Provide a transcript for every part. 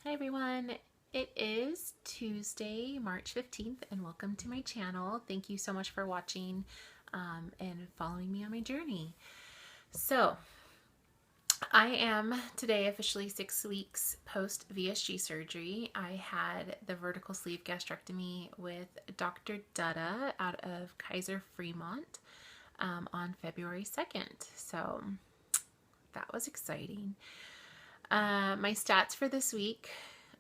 Hi everyone, it is Tuesday, March 15th, and welcome to my channel. Thank you so much for watching and following me on my journey. So, I am today officially 6 weeks post VSG surgery. I had the vertical sleeve gastrectomy with Dr. Dutta out of Kaiser Fremont on February 2nd. So, that was exciting. My stats for this week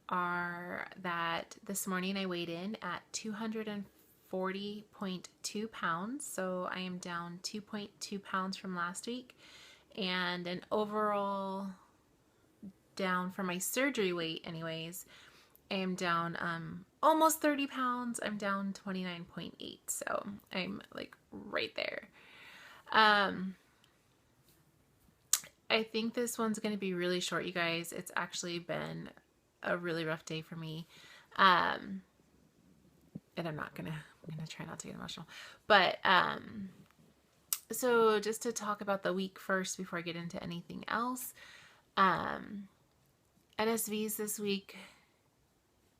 are that this morning I weighed in at 240.2 pounds, so I am down 2.2 pounds from last week, and an overall down from my surgery weight anyways, I am down almost 30 pounds. I'm down 29.8, so I'm like right there. I think this one's going to be really short, you guys. It's actually been a really rough day for me. And I'm gonna try not to get emotional. But, so just to talk about the week first before I get into anything else. NSVs this week,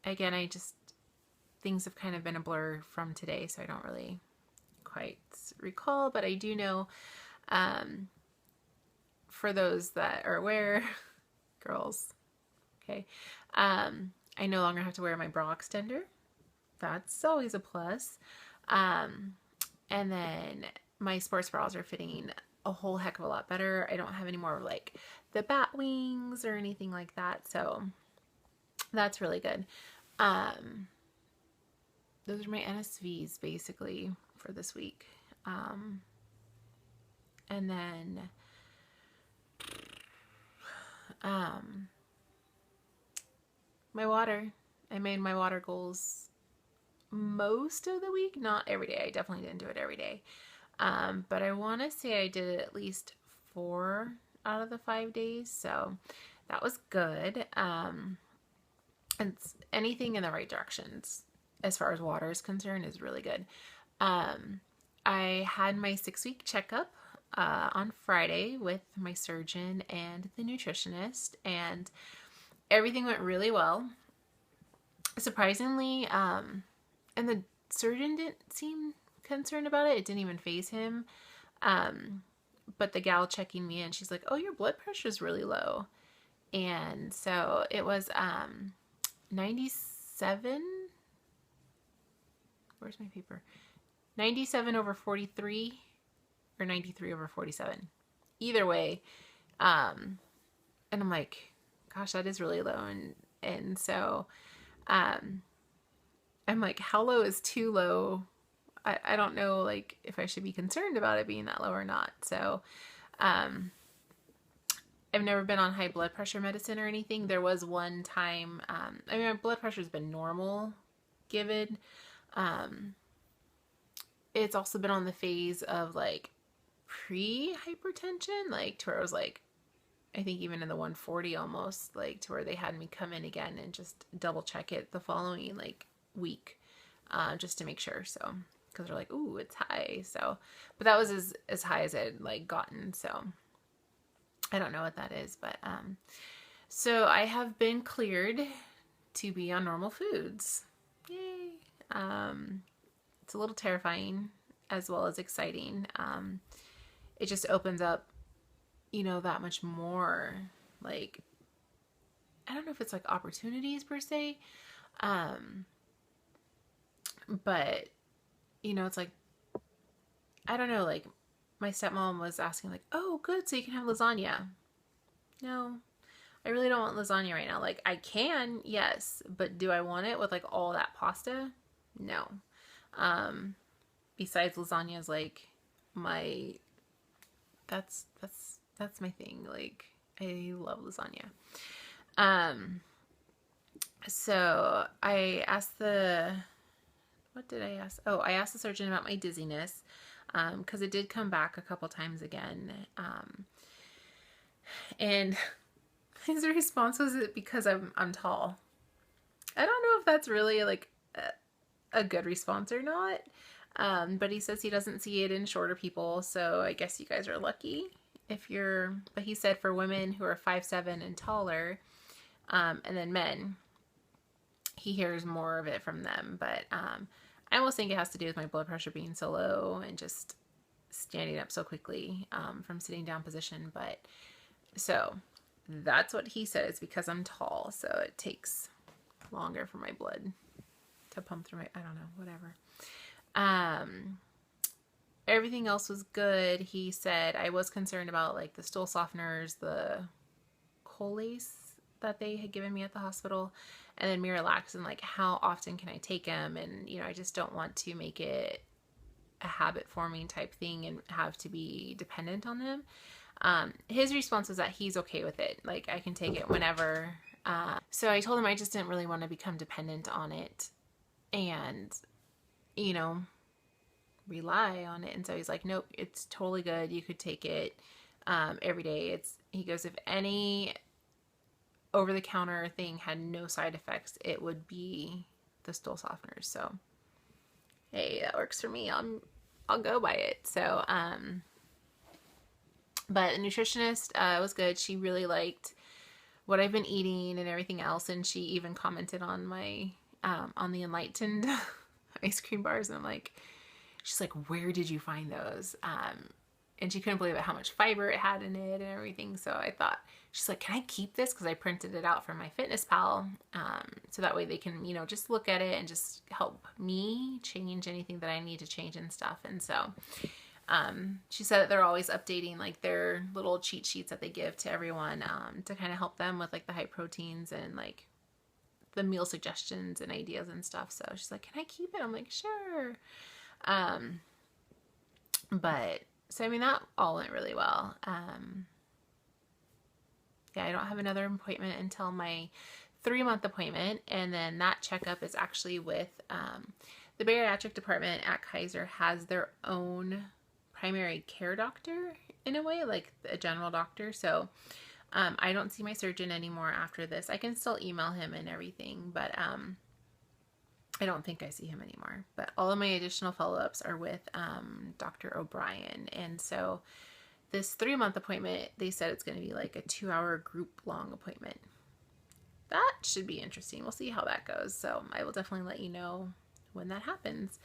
again, things have kind of been a blur from today, so I don't really quite recall, but I do know, for those that are aware, girls, okay, I no longer have to wear my bra extender. That's always a plus. And then my sports bras are fitting a whole heck of a lot better. I don't have any more like the bat wings or anything like that, so that's really good. Those are my NSVs basically for this week. And then my water. I made my water goals most of the week, not every day. I definitely didn't do it every day. But I want to say I did it at least 4 out of the 5 days, so that was good. And anything in the right directions as far as water is concerned is really good. I had my 6-week checkup on Friday with my surgeon and the nutritionist, and everything went really well. Surprisingly, and the surgeon didn't seem concerned about it. It didn't even faze him. But the gal checking me in, she's like, "Oh, your blood pressure is really low." And so it was 97. Where's my paper? 97 over 43 or 93 over 47. Either way. And I'm like, gosh, that is really low. And so I'm like, how low is too low? I don't know, like, if I should be concerned about it being that low or not. So I've never been on high blood pressure medicine or anything. There was one time, I mean, my blood pressure has been normal given. It's also been on the phase of like pre-hypertension, like to where it was like, I think even in the 140 almost, like to where they had me come in again and just double check it the following like week, just to make sure. So, because they're like, ooh, it's high. So, but that was as high as it had like gotten. So I don't know what that is, but, so I have been cleared to be on normal foods. Yay. It's a little terrifying as well as exciting. It just opens up, you know, that much more, like, I don't know if it's like opportunities per se, but, you know, it's like, I don't know, like, my stepmom was asking, like, oh, good, so you can have lasagna. No, I really don't want lasagna right now. Like, I can, yes, but do I want it with, like, all that pasta? No. Besides lasagna is, like, that's my thing. Like, I love lasagna. So I asked what did I ask? Oh, I asked the surgeon about my dizziness, because it did come back a couple times again. And his response was because I'm tall. I don't know if that's really like a good response or not. But he says he doesn't see it in shorter people, so I guess you guys are lucky if you're, but he said for women who are 5'7" and taller, And then men, he hears more of it from them. But I almost think it has to do with my blood pressure being so low and just standing up so quickly from sitting down position. But so that's what he said. It's because I'm tall, so it takes longer for my blood to pump through my, I don't know, whatever. Everything else was good. He said I was concerned about like the stool softeners, the Colace that they had given me at the hospital, and then Miralax, and like how often can I take them? And you know, I just don't want to make it a habit forming type thing and have to be dependent on them. His response was that he's okay with it. Like I can take it whenever. So I told him I just didn't really want to become dependent on it and, you know, rely on it. And so he's like, nope, it's totally good. You could take it every day. He goes, if any over the counter thing had no side effects, it would be the stool softeners. So hey, that works for me. I'll go by it. So but the nutritionist was good. She really liked what I've been eating and everything else, and she even commented on my on the Enlightened ice cream bars, and I'm like, she's like, where did you find those? And she couldn't believe it, how much fiber it had in it and everything. So I thought, she's like, can I keep this? Because I printed it out from my Fitness Pal, so that way they can, you know, just look at it and just help me change anything that I need to change and stuff. And so she said that they're always updating like their little cheat sheets that they give to everyone to kind of help them with like the high proteins and like the meal suggestions and ideas and stuff. So she's like, can I keep it? I'm like, sure. But so I mean, that all went really well. Yeah, I don't have another appointment until my 3-month appointment, and then that checkup is actually with the bariatric department at Kaiser has their own primary care doctor in a way, like a general doctor. So I don't see my surgeon anymore after this. I can still email him and everything, but I don't think I see him anymore. But all of my additional follow-ups are with Dr. O'Brien. And so this 3-month appointment, they said it's going to be like a 2-hour group long appointment. That should be interesting. We'll see how that goes. So I will definitely let you know when that happens.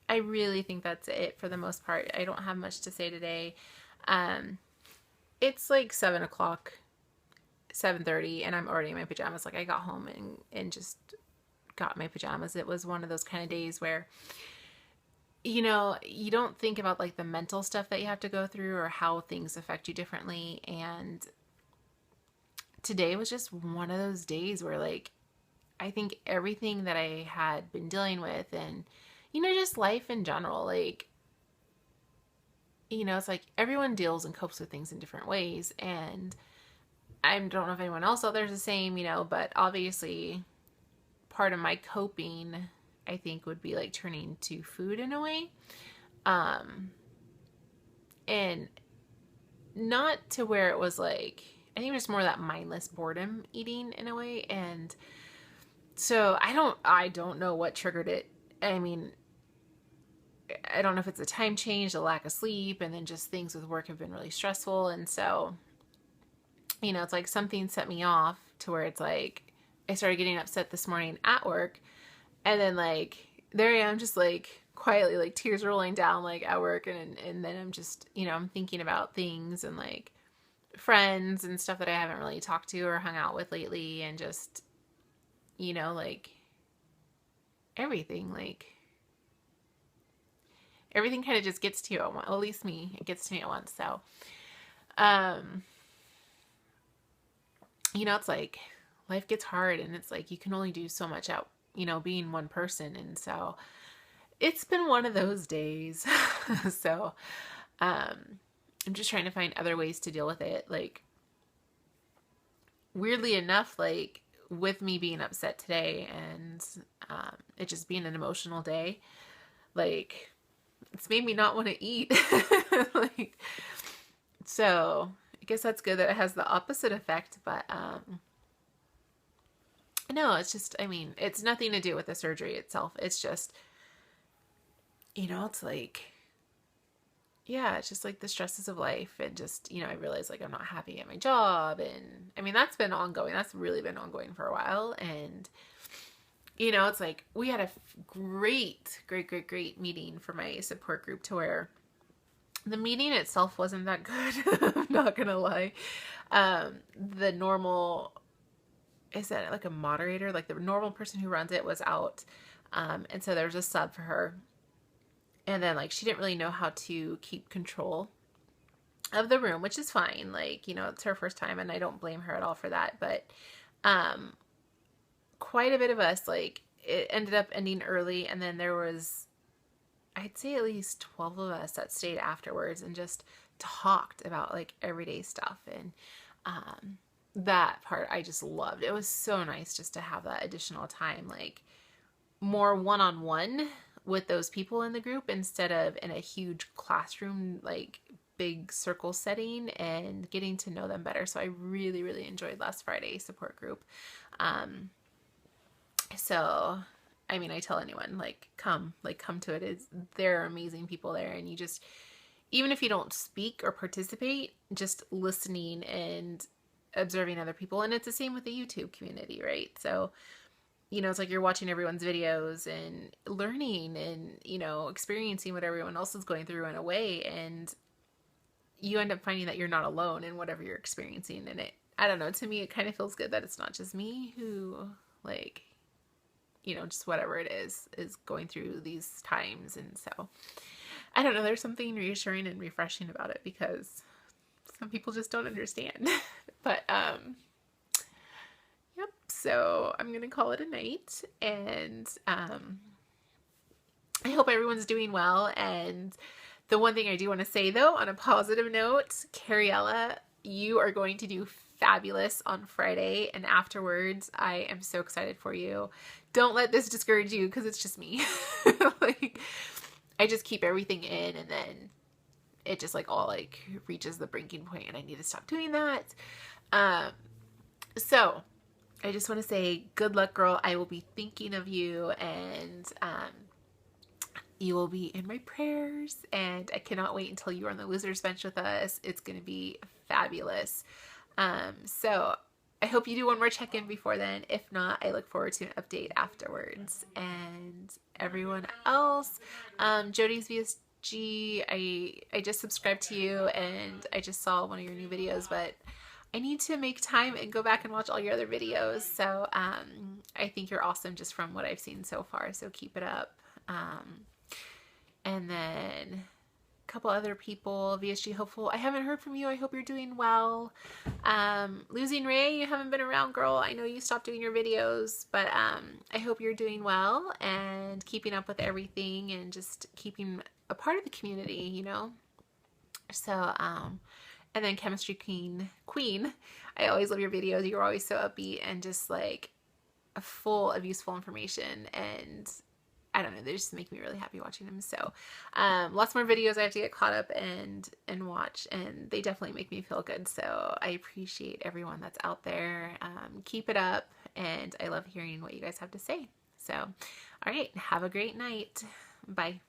I really think that's it for the most part. I don't have much to say today. It's like 7 o'clock, 7:30, and I'm already in my pajamas. Like I got home and just got my pajamas. It was one of those kind of days where, you know, you don't think about like the mental stuff that you have to go through or how things affect you differently. And today was just one of those days where like, I think everything that I had been dealing with and, you know, just life in general, like, you know, it's like everyone deals and copes with things in different ways. And I don't know if anyone else out there is the same, you know, but obviously part of my coping, I think, would be like turning to food in a way. And not to where it was like, I think it was more that mindless boredom eating in a way. And so I don't know what triggered it. I mean, I don't know if it's a time change, a lack of sleep, and then just things with work have been really stressful. And so, you know, it's like something set me off to where it's like, I started getting upset this morning at work. And then like, there I am just like quietly, like tears rolling down like at work. And then I'm just, you know, I'm thinking about things and like friends and stuff that I haven't really talked to or hung out with lately. And just, you know, like everything kind of just gets to you at once. Well, at least me, it gets to me at once. So, you know, it's like life gets hard and it's like you can only do so much out, you know, being one person. And so it's been one of those days. So I'm just trying to find other ways to deal with it. Like, weirdly enough, like with me being upset today and it just being an emotional day, like it's made me not want to eat. Like, so I guess that's good that it has the opposite effect, but no, it's just, I mean, it's nothing to do with the surgery itself. It's just, you know, it's like, yeah, it's just like the stresses of life, and just, you know, I realized like I'm not happy at my job. And I mean, that's been ongoing. That's really been ongoing for a while. And, you know, it's like we had a great meeting for my support group, to where the meeting itself wasn't that good. I'm not gonna lie. The normal, is that like a moderator? Like the normal person who runs it was out. And so there was a sub for her. And then like she didn't really know how to keep control of the room, which is fine. Like, you know, it's her first time and I don't blame her at all for that. But um quite a bit of us, like, it ended up ending early, and then there was, I'd say, at least 12 of us that stayed afterwards and just talked about like everyday stuff. And that part I just loved. It was so nice just to have that additional time, like more one-on-one with those people in the group, instead of in a huge classroom, like big circle setting, and getting to know them better. So I really enjoyed last Friday's support group. So I mean, I tell anyone, like, come to it. There are amazing people there, and you just, even if you don't speak or participate, just listening and observing other people. And it's the same with the YouTube community, right? So, you know, it's like you're watching everyone's videos and learning and, you know, experiencing what everyone else is going through in a way. And you end up finding that you're not alone in whatever you're experiencing. And it, I don't know, to me, it kind of feels good that it's not just me who, like, you know, just whatever it is going through these times. And so, I don't know, there's something reassuring and refreshing about it, because some people just don't understand. But, yep, so I'm going to call it a night, and, I hope everyone's doing well. And the one thing I do want to say, though, on a positive note, Cariella, you are going to do fabulous on Friday, and afterwards I am so excited for you. Don't let this discourage you, because it's just me. Like, I just keep everything in, and then it just like all like reaches the breaking point, and I need to stop doing that. So I just want to say good luck, girl. I will be thinking of you, and you will be in my prayers, and I cannot wait until you are on the loser's bench with us. It's going to be fabulous. So I hope you do one more check-in before then. If not, I look forward to an update afterwards. And everyone else, Jody's VSG, I just subscribed to you, and I just saw one of your new videos, but I need to make time and go back and watch all your other videos. So I think you're awesome just from what I've seen so far. So keep it up. And then a couple other people, VSG Hopeful, I haven't heard from you. I hope you're doing well. Losing Ray, you haven't been around, girl. I know you stopped doing your videos, but I hope you're doing well and keeping up with everything, and just keeping a part of the community, you know? So, and then Chemistry Queen, I always love your videos. You're always so upbeat and just like full of useful information, and I don't know, they just make me really happy watching them. So lots more videos I have to get caught up and watch, and they definitely make me feel good. So I appreciate everyone that's out there. Keep it up, and I love hearing what you guys have to say. So all right, have a great night. Bye.